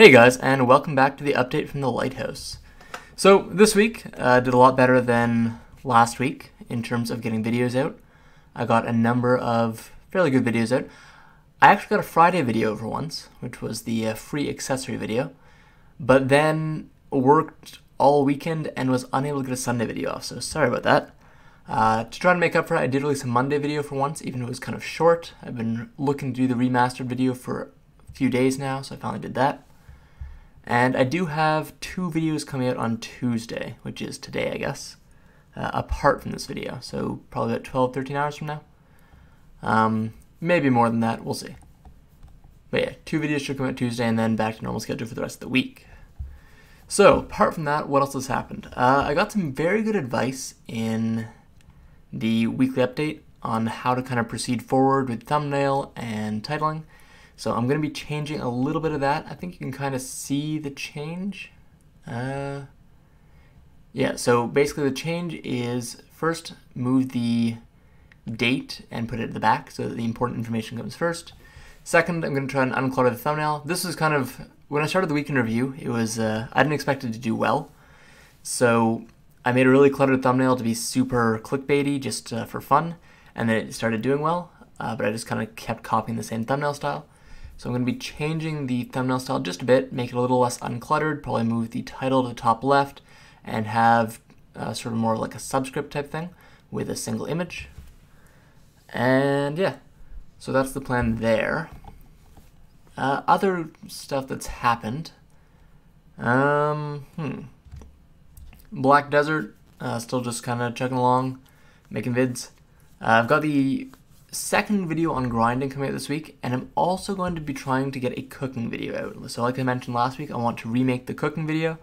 Hey guys, and welcome back to the update from the Lighthouse. So this week did a lot better than last week in terms of getting videos out. I got a number of fairly good videos out. I actually got a Friday video for once, which was the free accessory video, but then worked all weekend and was unable to get a Sunday video off, so sorry about that. To try and make up for it, I did release a Monday video for once, even though it was kind of short. I've been looking to do the remastered video for a few days now, so I finally did that. And I do have 2 videos coming out on Tuesday, which is today, I guess, apart from this video. So probably about 12, 13 hours from now. Maybe more than that, we'll see. But yeah, 2 videos should come out Tuesday and then back to normal schedule for the rest of the week. So, apart from that, what else has happened? I got some very good advice in the weekly update on how to kind of proceed forward with thumbnail and titling. So I'm going to be changing a little bit of that. I think you can kind of see the change. Yeah, so basically the change is first move the date and put it at the back so that the important information comes first. Second, I'm going to try and unclutter the thumbnail. This is kind of, when I started the weekend review, it was, I didn't expect it to do well. So I made a really cluttered thumbnail to be super clickbaity just for fun. And then it started doing well, but I just kind of kept copying the same thumbnail style. So I'm going to be changing the thumbnail style just a bit, make it a little less uncluttered, probably move the title to the top left, and have sort of more like a subscript type thing with a single image. And yeah, so that's the plan there. Other stuff that's happened. Black Desert, still just kind of chugging along, making vids. I've got the second video on grinding coming out this week, and I'm also going to be trying to get a cooking video out. So like I mentioned last week, I want to remake the cooking video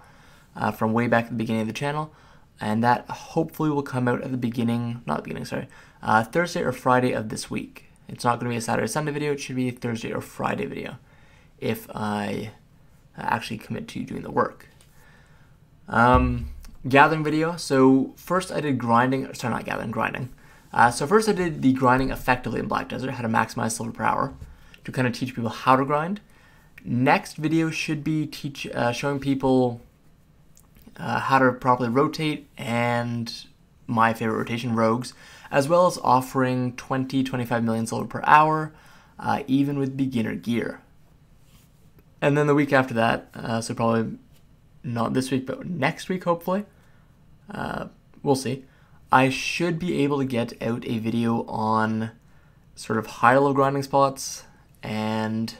from way back at the beginning of the channel, and that hopefully will come out at the beginning, Thursday or Friday of this week. It's not going to be a Saturday Sunday video, it should be a Thursday or Friday video if I actually commit to doing the work. Gathering video, so first I did grinding, sorry not gathering, grinding. So first I did the grinding effectively in Black Desert, how to maximize silver per hour, to kind of teach people how to grind. Next video should be showing people how to properly rotate and my favorite rotation, rogues, as well as offering 25 million silver per hour, even with beginner gear. And then the week after that, so probably not this week, but next week hopefully, we'll see. I should be able to get out a video on sort of higher level grinding spots, and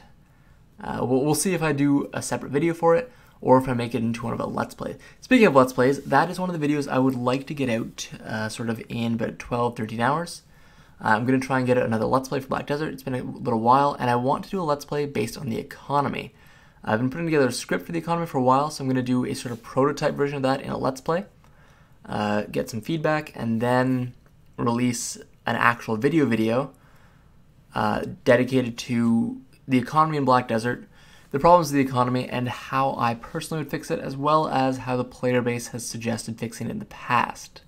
we'll see if I do a separate video for it or if I make it into one of a Let's Plays. Speaking of Let's Plays, that is one of the videos I would like to get out sort of in about 12, 13 hours. I'm going to try and get out another Let's Play for Black Desert. It's been a little while, and I want to do a Let's Play based on the economy. I've been putting together a script for the economy for a while, so I'm going to do a sort of prototype version of that in a Let's Play. Get some feedback, and then release an actual video dedicated to the economy in Black Desert, the problems of the economy, and how I personally would fix it, as well as how the player base has suggested fixing it in the past.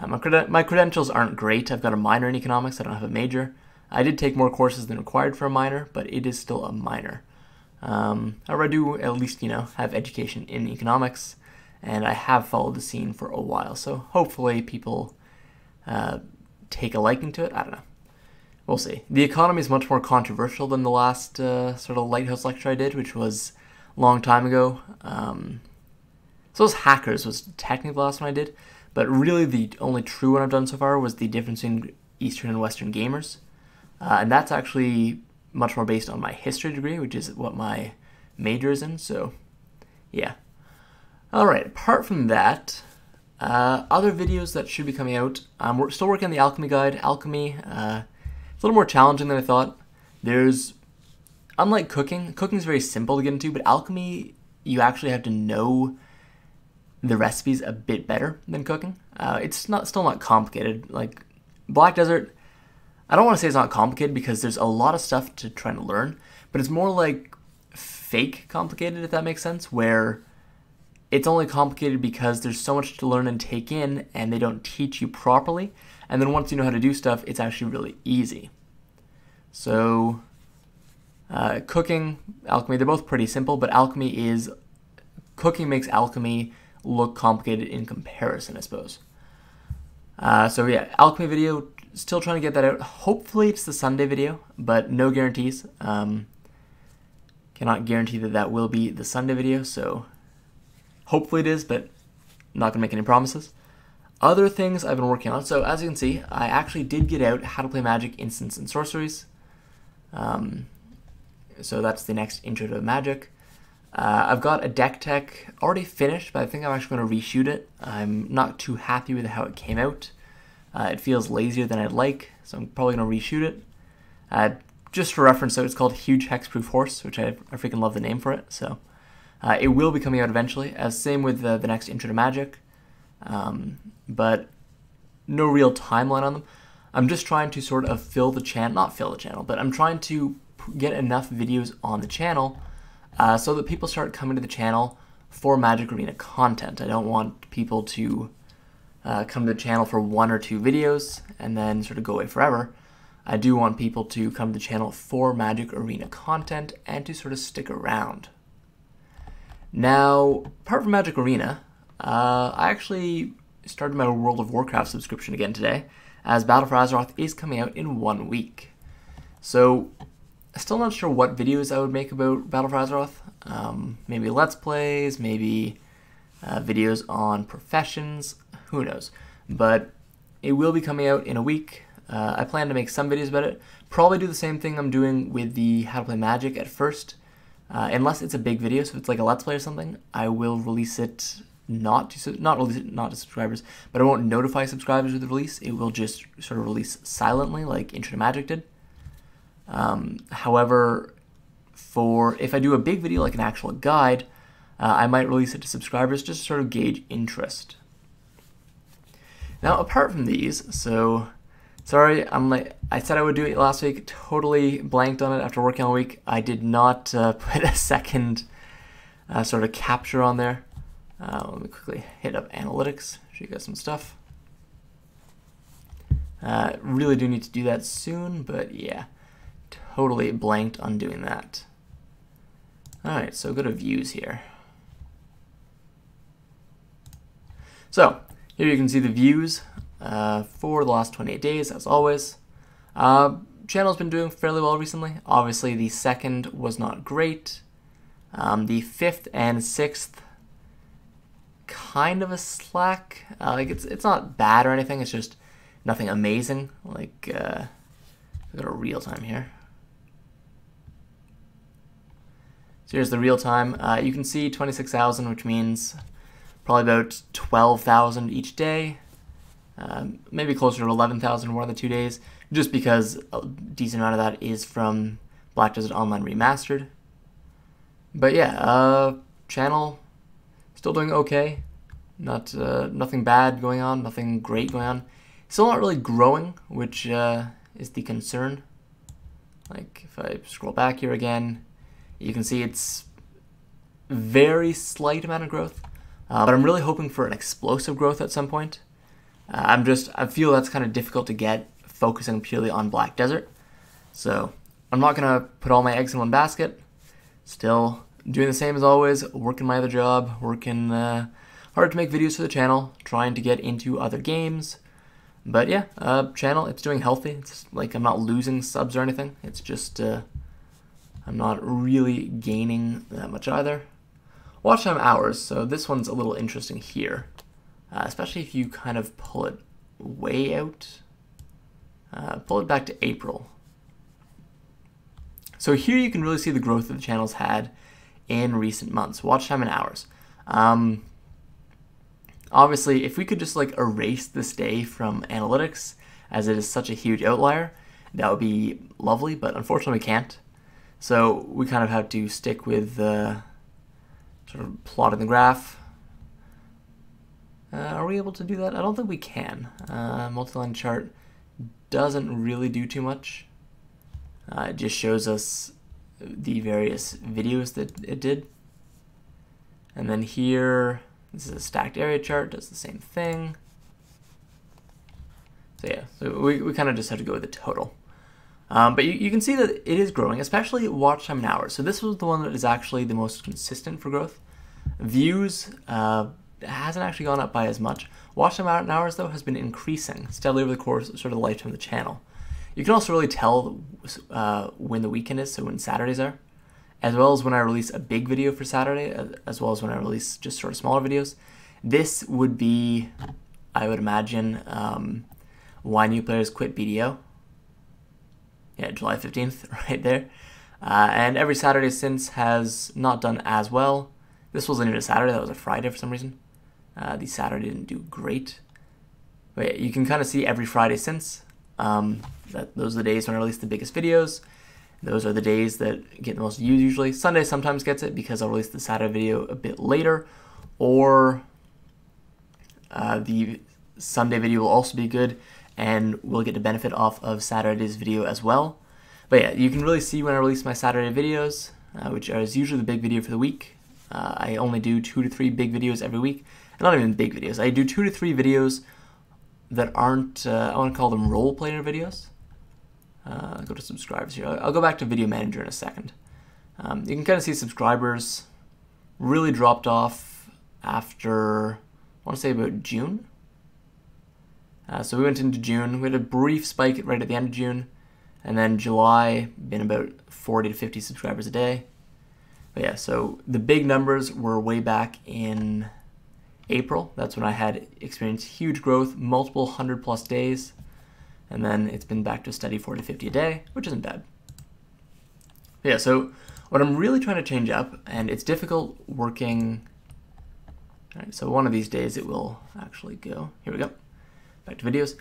My credentials aren't great. I've got a minor in economics. I don't have a major. I did take more courses than required for a minor, but it is still a minor. However, I do at least, have education in economics, and I have followed the scene for a while, so hopefully people take a liking to it. I don't know. We'll see. The economy is much more controversial than the last sort of Lighthouse lecture I did, which was a long time ago. So those hackers was technically the last one I did, but really the only true one I've done so far was the difference between Eastern and Western gamers. And that's actually much more based on my history degree, which is what my major is in, so yeah. Alright, apart from that, other videos that should be coming out, we're still working on the alchemy guide. Alchemy, it's a little more challenging than I thought. Unlike cooking is very simple to get into, but alchemy, you actually have to know the recipes a bit better than cooking. It's still not complicated. Like Black Desert, I don't want to say it's not complicated because there's a lot of stuff to try and learn, but it's more like fake complicated, if that makes sense, where it's only complicated because there's so much to learn and take in, and they don't teach you properly. And then once you know how to do stuff, it's actually really easy. So Cooking, alchemy, they're both pretty simple, but cooking makes alchemy look complicated in comparison, I suppose. So yeah, alchemy video, still trying to get that out. Hopefully it's the Sunday video, but no guarantees. Cannot guarantee that that will be the Sunday video, so hopefully it is, but not gonna make any promises. Other things I've been working on. So as you can see, I actually did get out How to Play Magic, Instants, and Sorceries. So that's the next intro to Magic. I've got a deck tech already finished, but I think I'm actually going to reshoot it. I'm not too happy with how it came out. It feels lazier than I'd like, so I'm probably going to reshoot it. Just for reference, though, it's called Huge Hexproof Horse, which I freaking love the name for it. So it will be coming out eventually, as same with the next intro to Magic. But no real timeline on them. I'm just trying to sort of not fill the channel, but I'm trying to get enough videos on the channel so that people start coming to the channel for Magic Arena content. I don't want people to come to the channel for 1 or 2 videos and then sort of go away forever. I do want people to come to the channel for Magic Arena content and to sort of stick around. Now, apart from Magic Arena, I actually started my World of Warcraft subscription again today, as Battle for Azeroth is coming out in 1 week. So, still not sure what videos I would make about Battle for Azeroth. Maybe Let's Plays, maybe videos on professions, who knows. But it will be coming out in a week. I plan to make some videos about it. Probably do the same thing I'm doing with the How to Play Magic at first. Unless it's a big video, so if it's like a Let's Play or something, I will release it not to subscribers, but I won't notify subscribers with the release. It will just sort of release silently, like Intro to Magic did. However, if I do a big video like an actual guide, I might release it to subscribers just to sort of gauge interest. Now, apart from these, so sorry, I said I would do it last week, totally blanked on it after working all week. I did not put a second sort of capture on there. Let me quickly hit up analytics, show you guys some stuff. Really do need to do that soon, but yeah, totally blanked on doing that. Alright, so go to views here. So, here you can see the views for the last 28 days, as always. Channel's been doing fairly well recently. Obviously, the 2nd was not great. The 5th and 6th, kind of a slack. Like it's not bad or anything. It's just nothing amazing. Like we got a real time here. So here's the real time. You can see 26,000, which means probably about 12,000 each day. Maybe closer to 11,000 one of the 2 days, just because a decent amount of that is from Black Desert Online Remastered. But yeah, channel still doing okay. Nothing bad going on, nothing great going on. Still not really growing, which is the concern. Like if I scroll back here again, you can see it's very slight amount of growth. But I'm really hoping for an explosive growth at some point. I feel that's kind of difficult to get focusing purely on Black Desert. So I'm not gonna put all my eggs in one basket. Still doing the same as always, working my other job, working hard to make videos for the channel, trying to get into other games. But yeah, channel, it's doing healthy. It's like I'm not losing subs or anything. It's just I'm not really gaining that much either. Watch time hours, so this one's a little interesting here. Especially if you kind of pull it way out. Pull it back to April. So here you can really see the growth that the channel's had in recent months. Watch time and hours. Obviously, if we could just like erase this day from analytics, as it is such a huge outlier, that would be lovely, but unfortunately we can't. So we kind of have to stick with sort of plotting the graph. Are we able to do that? I don't think we can. Multi-line chart doesn't really do too much. It just shows us the various videos that it did. And then here, this is a stacked area chart, does the same thing. So yeah, so we kind of just have to go with the total. But you can see that it is growing, especially watch time in hours. So this was the one that is actually the most consistent for growth. Views hasn't actually gone up by as much. Watch time in hours, though, has been increasing steadily over the course of sort of the lifetime of the channel. You can also really tell when the weekend is, so when Saturdays are, as well as when I release a big video for Saturday, as well as when I release just sort of smaller videos. This would be, I would imagine, why new players quit BDO. Yeah, July 15th, right there. And every Saturday since has not done as well. This wasn't even a Saturday, that was a Friday for some reason. The Saturday didn't do great. But yeah, you can kind of see every Friday since. That those are the days when I release the biggest videos. Those are the days that get the most views usually. Sunday sometimes gets it because I'll release the Saturday video a bit later. Or the Sunday video will also be good, and we'll get to benefit off of Saturday's video as well. But yeah, you can really see when I release my Saturday videos, which is usually the big video for the week. I only do 2 to 3 big videos every week. And not even big videos. I do 2 to 3 videos that aren't, I want to call them role player videos. Go to subscribers here. I'll go back to Video Manager in a second. You can kind of see subscribers really dropped off after, I want to say about June. So we went into June. We had a brief spike right at the end of June. And then July, been about 40 to 50 subscribers a day. But yeah, so the big numbers were way back in April. That's when I had experienced huge growth, multiple 100+ days. And then it's been back to a steady 40 to 50 a day, which isn't bad. But yeah, so what I'm really trying to change up, and it's difficult working. All right, so one of these days it will actually go. Here we go. Back to videos.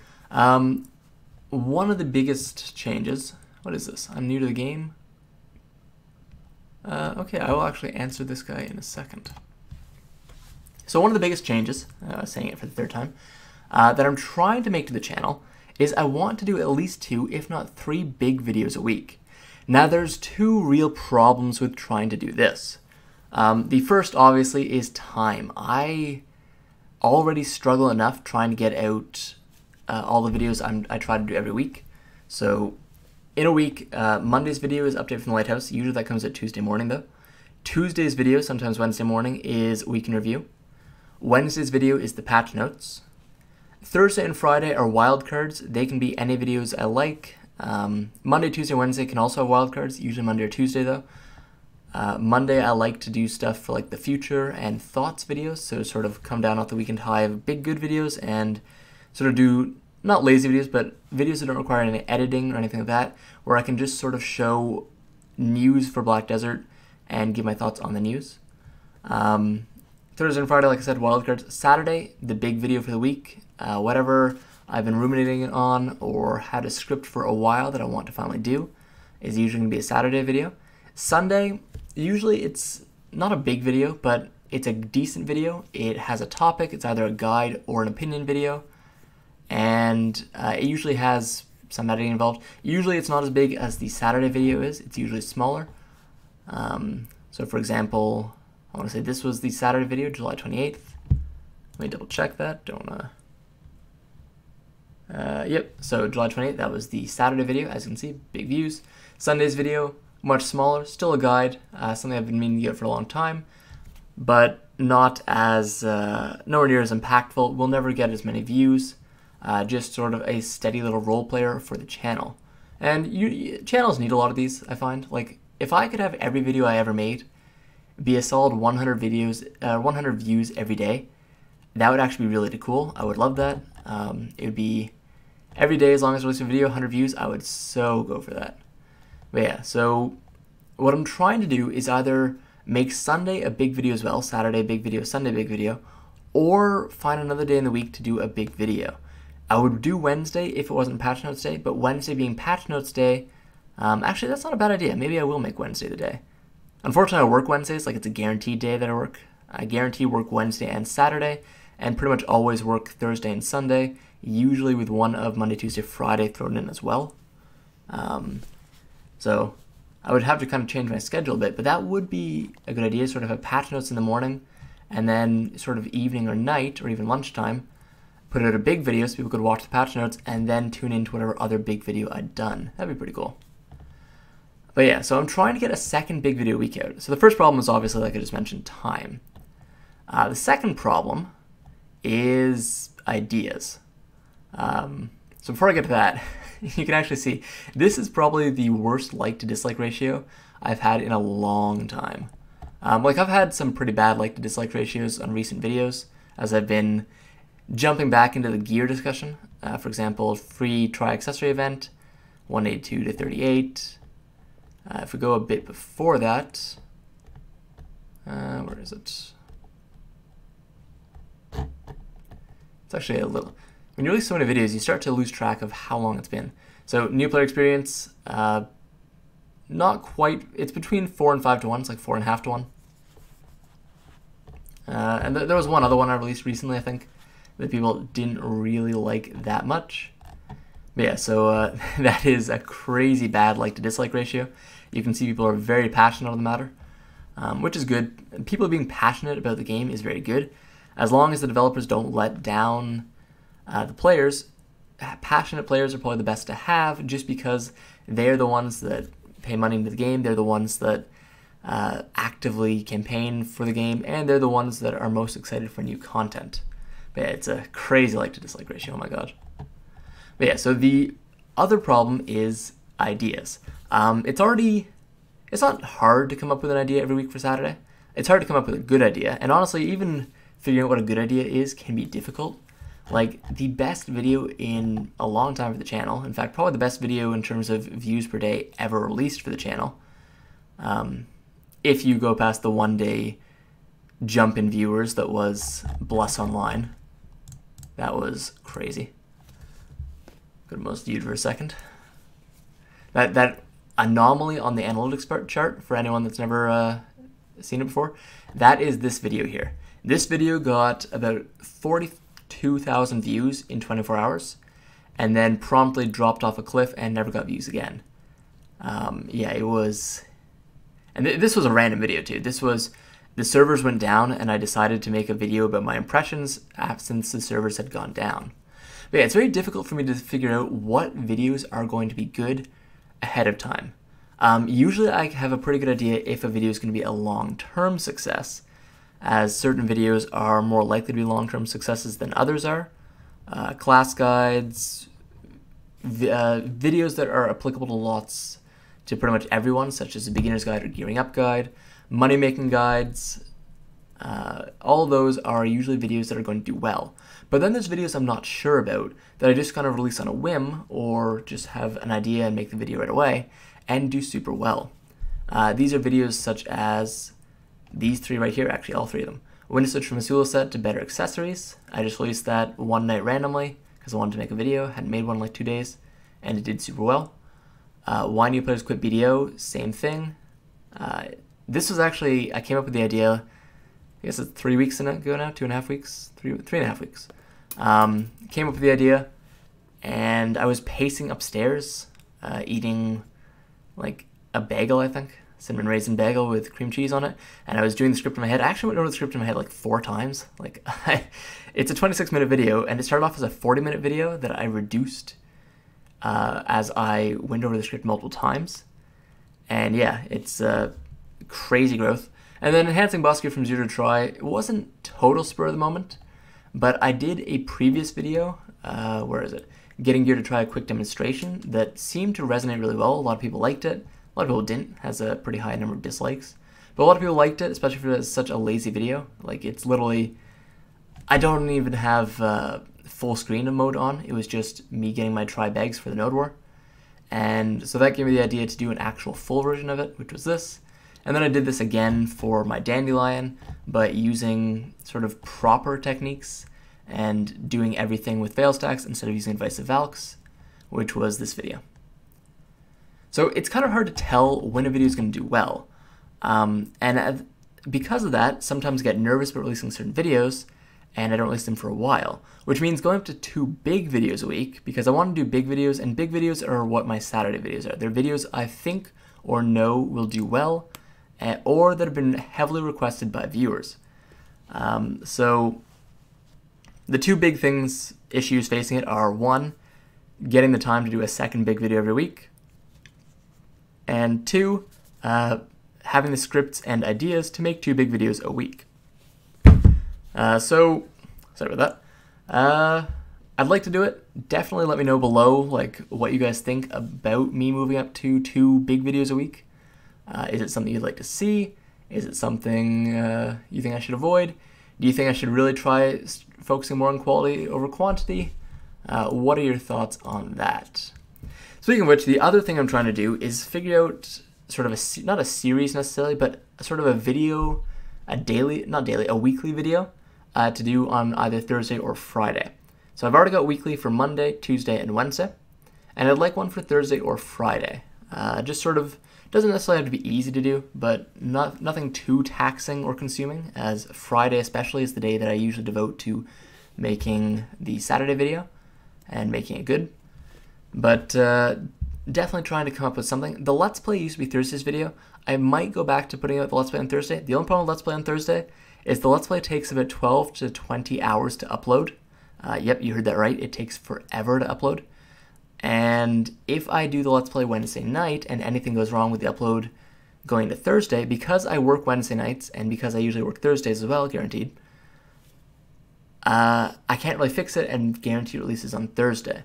One of the biggest changes, what is this? I'm new to the game. Okay, I will actually answer this guy in a second. So one of the biggest changes, saying it for the third time, that I'm trying to make to the channel is I want to do at least 2, if not 3 big videos a week. Now there's 2 real problems with trying to do this. The first obviously is time. I already struggle enough trying to get out all the videos I try to do every week. So in a week, Monday's video is update from the Lighthouse. Usually that comes at Tuesday morning though. Tuesday's video, sometimes Wednesday morning, is week in review. Wednesday's video is the patch notes. Thursday and Friday are wildcards. They can be any videos I like. Monday, Tuesday, Wednesday can also have wildcards, usually Monday or Tuesday though. Monday I like to do stuff for like the future and thoughts videos, so sort of come down off the weekend high of big good videos and sort of do, not lazy videos, but videos that don't require any editing or anything like that, where I can just sort of show news for Black Desert and give my thoughts on the news. Thursday and Friday, like I said, wildcards. Saturday, the big video for the week. Whatever I've been ruminating on or had a script for a while that I want to finally do is usually going to be a Saturday video. Sunday, usually it's not a big video, but it's a decent video. It has a topic. It's either a guide or an opinion video. And it usually has some editing involved. Usually it's not as big as the Saturday video is. It's usually smaller. So for example, I want to say this was the Saturday video, July 28th. Let me double check that. Yep, so July 28th, that was the Saturday video. As you can see, big views. Sunday's video, much smaller, still a guide, something I've been meaning to get for a long time, but not as, nowhere near as impactful. We'll never get as many views, just sort of a steady little role player for the channel. And channels need a lot of these, I find. Like, if I could have every video I ever made be a solid 100 views every day, that would actually be really cool. I would love that. It would be every day as long as I release a video, 100 views, I would so go for that. But yeah, so what I'm trying to do is either make Sunday a big video as well, Saturday big video, Sunday big video, or find another day in the week to do a big video. I would do Wednesday if it wasn't Patch Notes Day, but Wednesday being Patch Notes Day, actually that's not a bad idea. Maybe I will make Wednesday the day. Unfortunately, I work Wednesdays, like it's a guaranteed day that I work. I guarantee work Wednesday and Saturday, and pretty much always work Thursday and Sunday, usually with one of Monday, Tuesday, Friday thrown in as well. So I would have to kind of change my schedule a bit, but that would be a good idea, sort of have patch notes in the morning, and then sort of evening or night, or even lunchtime, put out a big video so people could watch the patch notes and then tune into whatever other big video I'd done. That'd be pretty cool. But yeah, so I'm trying to get a second big video week out. So the first problem is obviously, like I just mentioned, time. The second problem is ideas. So before I get to that, you can actually see this is probably the worst like to dislike ratio I've had in a long time. Like I've had some pretty bad like to dislike ratios on recent videos as I've been jumping back into the gear discussion. For example, free try accessory event, 182 to 38. If we go a bit before that, where is it? It's actually a little, when you release so many videos, you start to lose track of how long it's been. So new player experience, not quite, it's between 4 and 5 to 1, it's like 4.5 to 1. And there was one other one I released recently, I think, that people didn't really like that much. But yeah, so that is a crazy bad like to dislike ratio. You can see people are very passionate on the matter, which is good. People being passionate about the game is very good, as long as the developers don't let down the players. Passionate players are probably the best to have, just because they're the ones that pay money into the game, they're the ones that actively campaign for the game, and they're the ones that are most excited for new content. But yeah, it's a crazy like to dislike ratio, oh my god. But yeah, so the other problem is ideas. It's not hard to come up with an idea every week for Saturday. It's hard to come up with a good idea, and honestly, even figuring out what a good idea is can be difficult. Like, the best video in a long time for the channel, in fact, probably the best video in terms of views per day ever released for the channel, if you go past the 1-day jump in viewers that was Bless Online. That was crazy. Go to most viewed for a second. That anomaly on the analytics chart, for anyone that's never seen it before, that is this video here. This video got about 42,000 views in 24 hours, and then promptly dropped off a cliff and never got views again. Yeah, it was... And this was a random video too. This was... The servers went down, and I decided to make a video about my impressions since the servers had gone down. But yeah, it's very difficult for me to figure out what videos are going to be good ahead of time. Usually I have a pretty good idea if a video is going to be a long-term success, as certain videos are more likely to be long-term successes than others are. Class guides, videos that are applicable to pretty much everyone, such as a beginner's guide or gearing up guide, money-making guides, all of those are usually videos that are going to do well. But then there's videos I'm not sure about that I just kind of release on a whim, or just have an idea and make the video right away and do super well. These are videos such as these three right here, actually all three of them. Window switch from a solo set to better accessories. I just released that one night randomly because I wanted to make a video, hadn't made one in like 2 days, and it did super well. Why new players quit BDO, same thing. This was actually, I came up with the idea, I guess it's 3 weeks ago now, 2.5 weeks, 3.5 weeks. Came up with the idea, and I was pacing upstairs, eating like a bagel, I think, cinnamon raisin bagel with cream cheese on it, and I was doing the script in my head. I actually went over the script in my head like 4 times. Like, it's a 26-minute video, and it started off as a 40-minute video that I reduced as I went over the script multiple times. And yeah, it's crazy growth. And then enhancing boss gear from 0 to try, it wasn't total spur of the moment, but I did a previous video, where is it? Getting gear to try a quick demonstration that seemed to resonate really well. A lot of people liked it. A lot of people didn't. Has a pretty high number of dislikes. But a lot of people liked it, especially for it's such a lazy video. Like, it's literally, I don't even have full screen of mode on. It was just me getting my try bags for the Node War. And so that gave me the idea to do an actual full version of it, which was this. And then I did this again for my Dandelion, but using sort of proper techniques and doing everything with fail stacks instead of using Advice of Valks, which was this video. So it's kind of hard to tell when a video is going to do well. And because of that, sometimes I get nervous about releasing certain videos, and I don't release them for a while, which means going up to 2 big videos a week, because I want to do big videos, and big videos are what my Saturday videos are. They're videos I think or know will do well, or that have been heavily requested by viewers. So the 2 big things issues facing it are 1, getting the time to do a second big video every week, and 2, having the scripts and ideas to make 2 big videos a week. So, sorry about that. I'd like to do it. Definitely let me know below like what you guys think about me moving up to 2 big videos a week. Is it something you'd like to see? Is it something you think I should avoid? Do you think I should really try focusing more on quality over quantity? What are your thoughts on that? Speaking of which, the other thing I'm trying to do is figure out sort of not a series necessarily, but sort of a video, a weekly video to do on either Thursday or Friday. So I've already got weekly for Monday, Tuesday, and Wednesday, and I'd like one for Thursday or Friday. Just sort of, doesn't necessarily have to be easy to do, but nothing too taxing or consuming, as Friday especially is the day that I usually devote to making the Saturday video and making it good. But definitely trying to come up with something. The Let's Play used to be Thursday's video. I might go back to putting out the Let's Play on Thursday. The only problem with Let's Play on Thursday is the Let's Play takes about 12 to 20 hours to upload. Yep, you heard that right. It takes forever to upload. And if I do the Let's Play Wednesday night and anything goes wrong with the upload going to Thursday, because I work Wednesday nights and because I usually work Thursdays as well, guaranteed, I can't really fix it and guarantee releases on Thursday.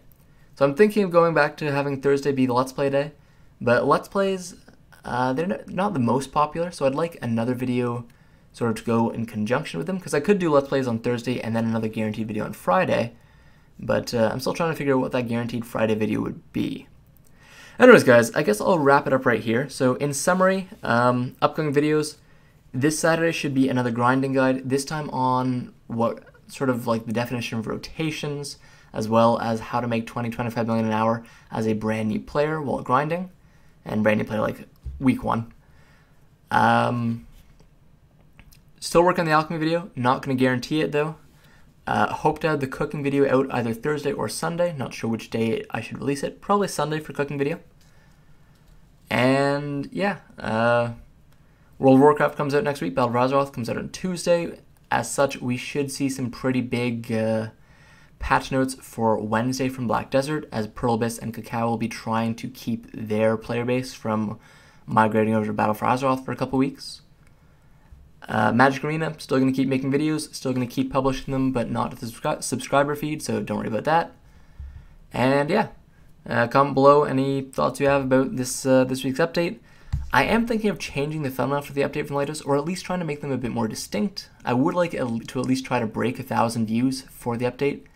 So I'm thinking of going back to having Thursday be the Let's Play day, but Let's Plays, they're not the most popular, so I'd like another video sort of to go in conjunction with them, because I could do Let's Plays on Thursday and then another guaranteed video on Friday, but I'm still trying to figure out what that guaranteed Friday video would be. Anyways, guys, I guess I'll wrap it up right here. So in summary, upcoming videos, this Saturday should be another grinding guide, this time on what sort of like the definition of rotations, as well as how to make 20-25 million an hour as a brand new player while grinding, and brand new player like week 1. Still working on the alchemy video, not going to guarantee it though. Hope to have the cooking video out either Thursday or Sunday, not sure which day I should release it, probably Sunday for cooking video. And yeah, World of Warcraft comes out next week, Battle of Azeroth comes out on Tuesday. As such, we should see some pretty big patch notes for Wednesday from Black Desert, as Pearl Abyss and Cacao will be trying to keep their player base from migrating over to Battle for Azeroth for a couple weeks. Magic Arena, still going to keep making videos, still going to keep publishing them, but not to the subscriber feed, so don't worry about that. And yeah, comment below any thoughts you have about this week's update. I am thinking of changing the thumbnail for the update from Lighthouse, or at least trying to make them a bit more distinct. I would like to at least try to break 1,000 views for the update.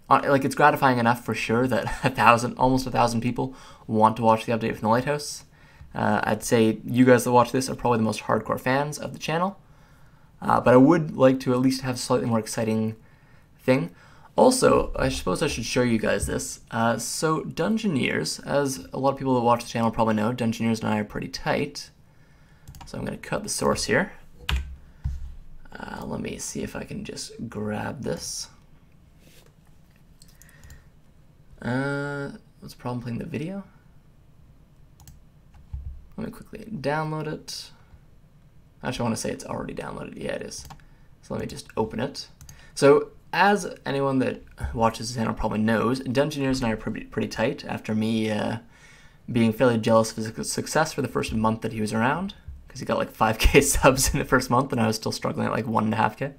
Like, it's gratifying enough for sure that almost 1,000 people want to watch the update from the Lighthouse. I'd say you guys that watch this are probably the most hardcore fans of the channel. But I would like to at least have a slightly more exciting thing. Also, I suppose I should show you guys this. So Dungeoneers, as a lot of people that watch the channel probably know, Dungeoneers and I are pretty tight. So I'm going to cut the source here. Let me see if I can just grab this. What's the problem playing the video? Let me quickly download it. Actually, I want to say it's already downloaded. Yeah, it is. So let me just open it. So, as anyone that watches this channel probably knows, Dungeoneers and I are pretty tight after me being fairly jealous of his success for the first month that he was around, because he got like 5K subs in the first month, and I was still struggling at like 1.5K.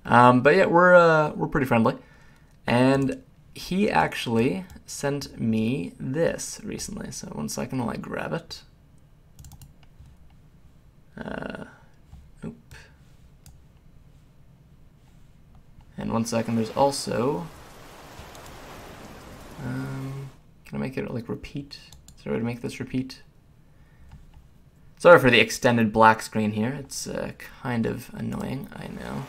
But yeah, we're pretty friendly, and he actually sent me this recently. So 1 second while I grab it. And 1 second, there's also, can I make it like repeat? Is there a way to make this repeat? Sorry for the extended black screen here. It's kind of annoying, I know.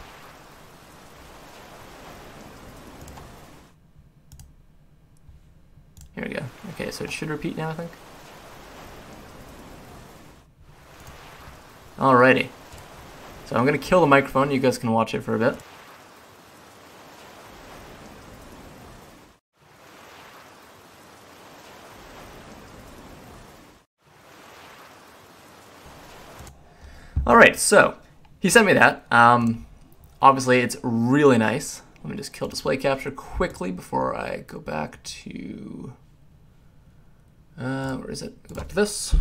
Here we go. Okay, so it should repeat now, I think. Alrighty. So I'm going to kill the microphone. You guys can watch it for a bit. Alright, so he sent me that. Obviously, it's really nice. Let me just kill display capture quickly before I go back to, where is it? Go back to this.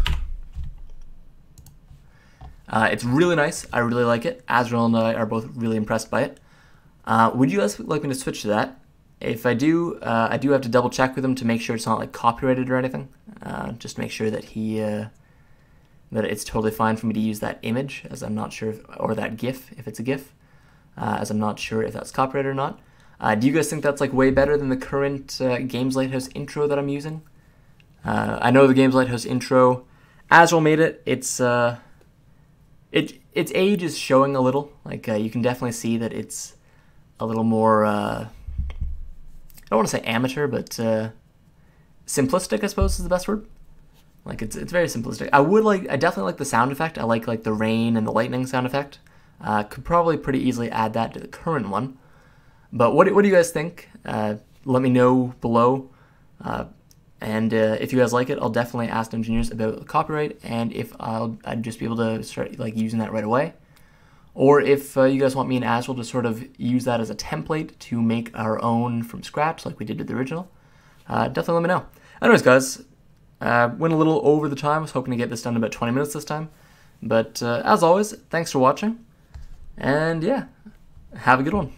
It's really nice. I really like it. Azrael and I are both really impressed by it. Would you guys like me to switch to that? If I do have to double check with him to make sure it's not like copyrighted or anything. Just make sure that that it's totally fine for me to use that image, as I'm not sure, or that GIF if it's a GIF, as I'm not sure if that's copyrighted or not. Do you guys think that's like way better than the current Games Lighthouse intro that I'm using? I know the Games Lighthouse intro, Azrael made it. Its age is showing a little. Like you can definitely see that it's a little more. I don't want to say amateur, but simplistic, I suppose, is the best word. Like it's very simplistic. I definitely like the sound effect. I like the rain and the lightning sound effect. Could probably pretty easily add that to the current one. But what do you guys think? Let me know below. And if you guys like it, I'll definitely ask the engineers about the copyright, and if I'd just be able to start like using that right away. Or if you guys want me and Azrael to sort of use that as a template to make our own from scratch, like we did with the original, definitely let me know. Anyways, guys, went a little over the time. I was hoping to get this done in about 20 minutes this time. But as always, thanks for watching. And yeah, have a good one.